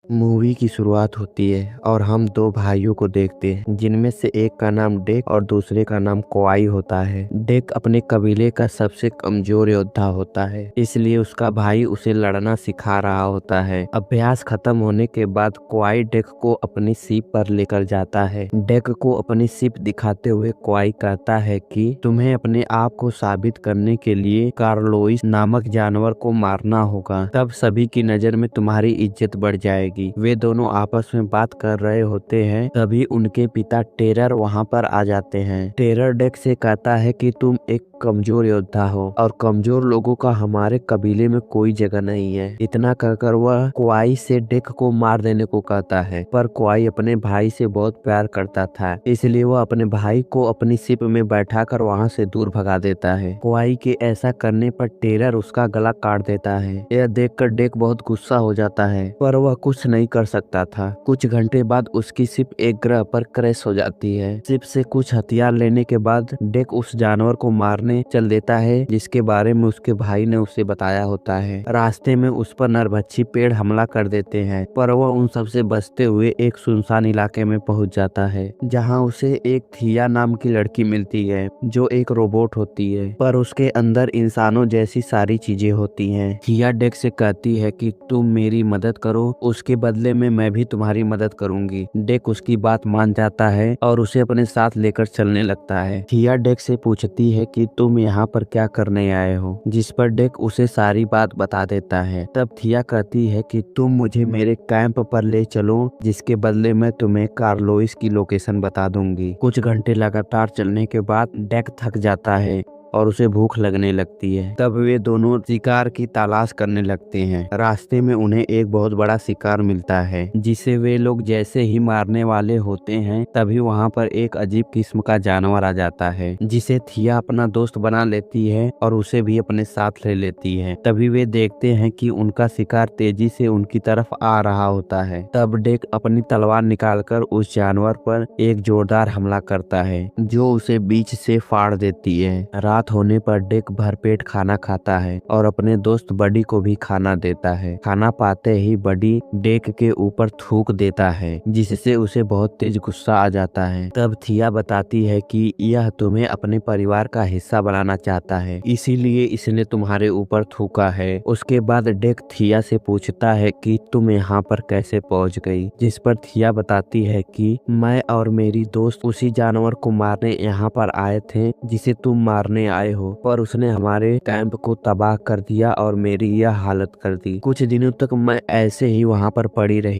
Movie की शुरुआत होती है और हम दो भाइयों को देखते हैं जिनमें से एक का नाम डेक और दूसरे का नाम कोआई होता है। डेक अपने कबीले का सबसे कमजोर योद्धा होता है, इसलिए उसका भाई उसे लड़ना सिखा रहा होता है। अभ्यास खत्म होने के बाद कोआई डेक को अपनी सीप पर लेकर जाता है। डेक को अपनी सीप दिखाते हुए कोआई कहता है कि तुम्हें अपने आप को साबित करने के लिए कार्लोइस नामक जानवर को मारना होगा, तब सभी की नजर में तुम्हारी इज्जत बढ़ जाएगी। वे दोनों आपस में बात कर रहे होते हैं, तभी उनके पिता टेरर वहां पर आ जाते हैं। टेरर डेक से कहता है कि तुम एक कमजोर योद्धा हो और कमजोर लोगों का हमारे कबीले में कोई जगह नहीं है। इतना कहकर वह कोआई से डेक को मार देने को कहता है, पर कोआई अपने भाई से बहुत प्यार करता था, इसलिए वह अपने भाई को अपनी शिप में बैठाकर वहां से दूर भगा देता है। कोआई के ऐसा करने पर टेरर उसका गला काट देता है। यह देखकर डेक बहुत गुस्सा हो जाता है, पर वह कुछ नहीं कर सकता था। कुछ घंटे बाद उसकी शिप एक ग्रह पर क्रैश हो जाती है। शिप से कुछ हथियार लेने के बाद डेक उस जानवर को मारने चल देता है जिसके बारे में उसके भाई ने उसे बताया होता है। रास्ते में उस पर नरभक्षी पेड़ हमला कर देते हैं, पर वह उन सबसे बचते हुए एक सुनसान इलाके में पहुंच जाता है, जहां उसे एक थिया नाम की लड़की मिलती है जो एक रोबोट होती है, पर उसके अंदर इंसानों जैसी सारी चीजें होती हैं। थिया डेक से कहती है कि तुम मेरी मदद करो, उसके बदले में मैं भी तुम्हारी मदद करूंगी। डेक उसकी बात मान जाता है और उसे अपने साथ लेकर चलने लगता है। थिया डेक से पूछती है कि तुम यहाँ पर क्या करने आए हो, जिस पर डेक उसे सारी बात बता देता है। तब थिया कहती है कि तुम मुझे मेरे कैंप पर ले चलो, जिसके बदले मैं तुम्हें कार्लोइस की लोकेशन बता दूंगी। कुछ घंटे लगातार चलने के बाद डेक थक जाता है और उसे भूख लगने लगती है। तब वे दोनों शिकार की तलाश करने लगते हैं। रास्ते में उन्हें एक बहुत बड़ा शिकार मिलता है, जिसे वे लोग जैसे ही मारने वाले होते हैं, तभी वहां पर एक अजीब किस्म का जानवर आ जाता है, जिसे थिया अपना दोस्त बना लेती है और उसे भी अपने साथ ले लेती है। तभी वे देखते हैं कि उनका शिकार तेजी से उनकी तरफ आ रहा होता है। तब डेक अपनी तलवार निकालकर उस जानवर पर एक जोरदार हमला करता है, जो उसे बीच से फाड़ देती है। रात होने पर डेक भरपेट खाना खाता है और अपने दोस्त बडी को भी खाना देता है। खाना पाते ही बडी डेक के ऊपर थूक देता है, जिससे उसे बहुत तेज गुस्सा आ जाता है। तब थिया बताती है कि यह तुम्हें अपने परिवार का हिस्सा बनाना चाहता है, इसीलिए इसने तुम्हारे ऊपर थूका है। उसके बाद डेक थिया से पूछता है कि तुम यहाँ पर कैसे पहुँच गई, जिस पर थिया बताती है कि मैं और मेरी दोस्त उसी जानवर को मारने यहाँ पर आए थे जिसे तुम मारने आए हो, पर उसने हमारे कैंप को तबाह कर दिया और मेरी यह हालत कर दी। कुछ दिनों तक मैं ऐसे ही वहां पर पड़ी रही।